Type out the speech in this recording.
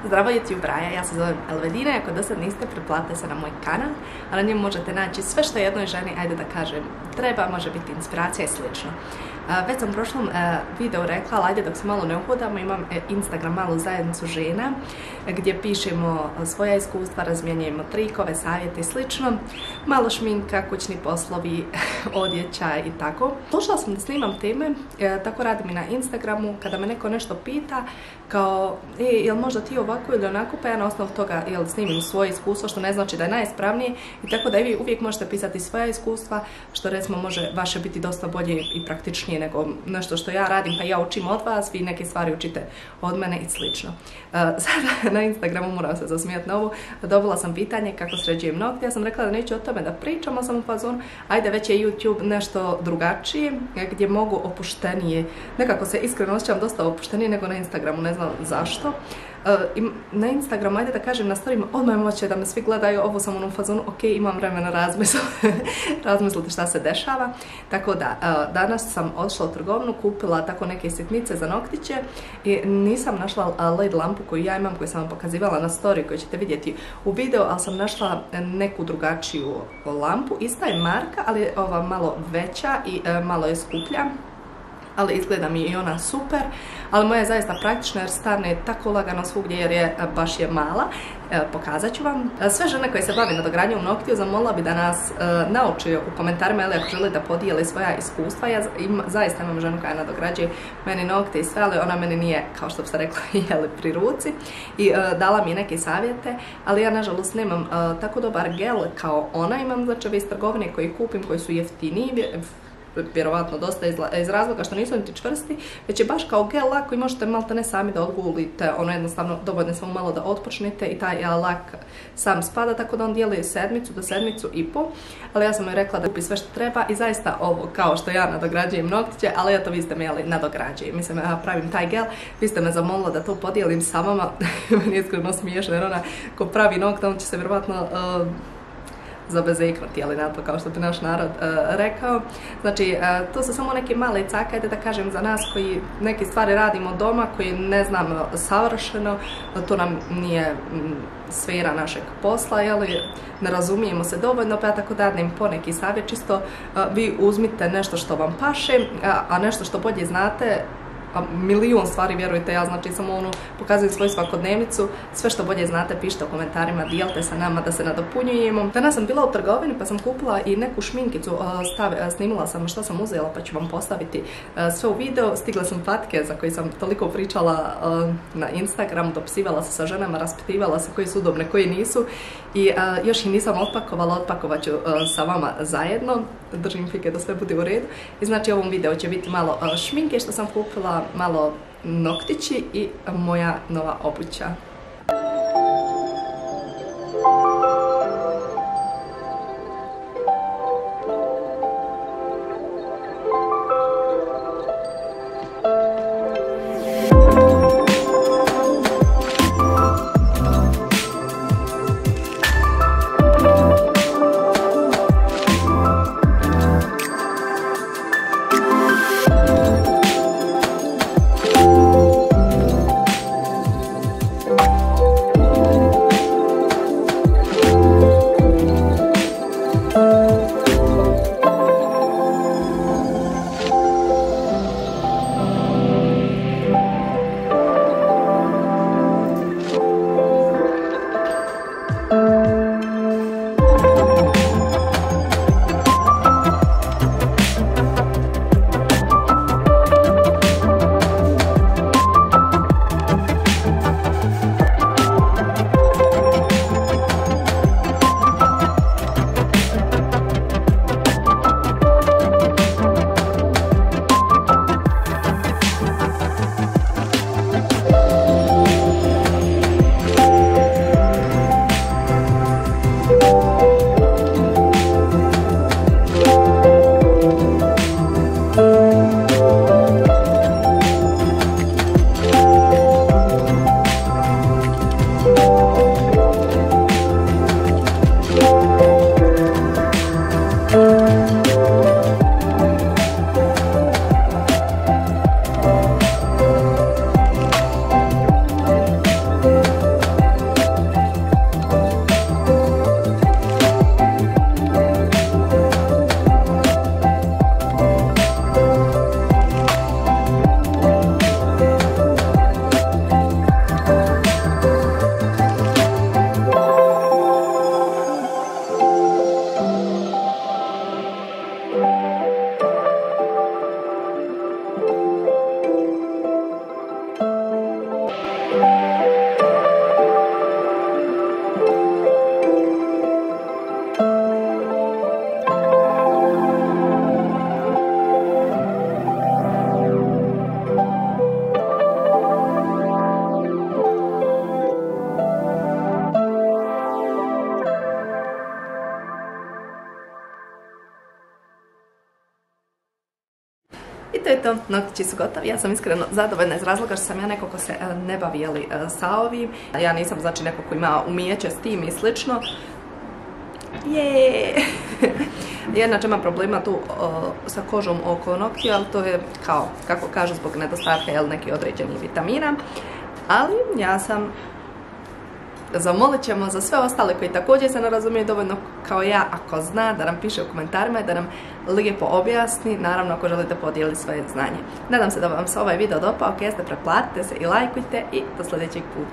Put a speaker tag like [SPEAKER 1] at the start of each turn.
[SPEAKER 1] Zdravo YouTubera, ja se zovem Elvedina i ako do sad niste, pretplatite se na moj kanal, a na njemu možete naći sve što jednoj ženi, ajde da kažem, treba, može biti inspiracija i slično. Već sam u prošlom videu rekla, ali ajde dok se malo ne uhodamo, imam Instagram malu zajednicu žena gdje pišemo svoja iskustva, razmjenjujemo trikove, savjete i slično, malo šminka, kućni poslovi, odjeća i tako. Slušala sam da snimam teme, tako radim i na Instagramu, kada me neko nešto pita, kao, jel možda ti ovako ili onako, pa ja na osnovu toga snimim svoje iskustvo, što ne znači da je najispravnije, i tako da i vi uvijek možete pisati svoja iskustva, što recimo može vaše biti dosta bolje i praktičnije nego nešto što ja radim, pa ja učim od vas, vi neke stvari učite od mene i slično. Sada na Instagramu, moram se zasmijati na ovo, dobila sam pitanje kako sređujem nokte. Ja sam rekla da neću o tome da pričam, ali sam u fazonu, ajde, već je YouTube nešto drugačije, gdje mogu opuštenije, nekako se iskreno osjećam dosta opuštenije nego na Instagramu, ne znam zašto. Na Instagramu, ajde da kažem, na storijima odmah moće da me svi gledaju, ovo sam u fazonu, ok, imam vremena razmisliti šta se dešava. Tako da, danas sam odšla u trgovinu, kupila tako neke sitnice za noktiće i nisam našla LED lampu koju ja imam, koju sam vam pokazivala na story, koju ćete vidjeti u videu, ali sam našla neku drugačiju lampu. Ista je marka, ali je ova malo veća i malo je skuplja. Ali izgleda mi i ona super, ali moja je zaista praktična jer stane tako lagano svugdje jer baš je mala. Pokazat ću vam. Sve žene koje se bave nadogradnjom noktiju zamolila bi da nas nauči u komentarima ili ako žele da podijeli svoja iskustva. Ja zaista imam ženu koja nadograđuje meni nokte i sve, ali ona meni nije, kao što bi se rekla, jeli pri ruci i dala mi neke savjete, ali ja nažalost nemam tako dobar gel kao ona. Imam znači iz trgovine koji kupim, koji su jeftiniji, vjerovatno dosta iz razloga što nisu niti čvrsti, već je baš kao gel lak koji možete malte ne sami da odgulite, ono jednostavno dovoljno samo malo da otpočnete i taj lak sam spada, tako da on dijeli sedmicu do sedmicu i pol, ali ja sam joj rekla da kupi sve što treba i zaista ovo kao što ja nadograđujem noktiće, ali eto vi ste me nadograđujem, mislim ja pravim taj gel, vi ste me zamolila da to podijelim sa vama, meni je iskreno smiješno jer ona ko pravi nokta, on će se vjerovatno zabezeknuti, ali na to kao što bi naš narod rekao. Znači, to su samo neke male cake, da kažem, za nas koji neke stvari radimo doma, koji ne znamo savršeno, to nam nije sfera našeg posla, ne razumijemo se dovoljno, pa ja tako dadnem poneki savjet, čisto vi uzmite nešto što vam paše, a nešto što bolje znate, milion stvari, vjerujte, ja znači samo pokazujem svoju svakodnevnicu, sve što bolje znate pišite u komentarima, dijelite sa nama da se nadopunjujemo. Danas sam bila u trgovini pa sam kupila i neku šminkicu, snimila sam što sam uzela pa ću vam postaviti sve u video. Stigla sam patke za koje sam toliko pričala na Instagramu, dopisivala se sa ženama, raspitivala se koji su udobne, koji nisu i još ih nisam otpakovala, otpakovat ću sa vama zajedno, držim fige da sve bude u redu. I znači u ovom videu će biti malo šminke što sam kupila, malo noktići i moja nova obuća. eto, noktići su gotovi. Ja sam iskreno zadovoljna iz razloga što sam ja neko ko se ne bavi sa ovim. Ja nisam znači neko ko ima umijeće s tim i slično. Ja inače imam problema tu sa kožom oko noktiju, ali to je kao, kako kažu, zbog nedostatka neki određeni vitamina. Ali ja sam, zamolit ćemo za sve ostale koji također se ne razumiju dovoljno kao ja, ako zna, da nam piše u komentarima i da nam lijepo objasni, naravno ako želite podijeliti svoje znanje. Nadam se da vam se ovaj video dopao, ako jeste, preplatite se i lajkujte i do sljedećeg puta.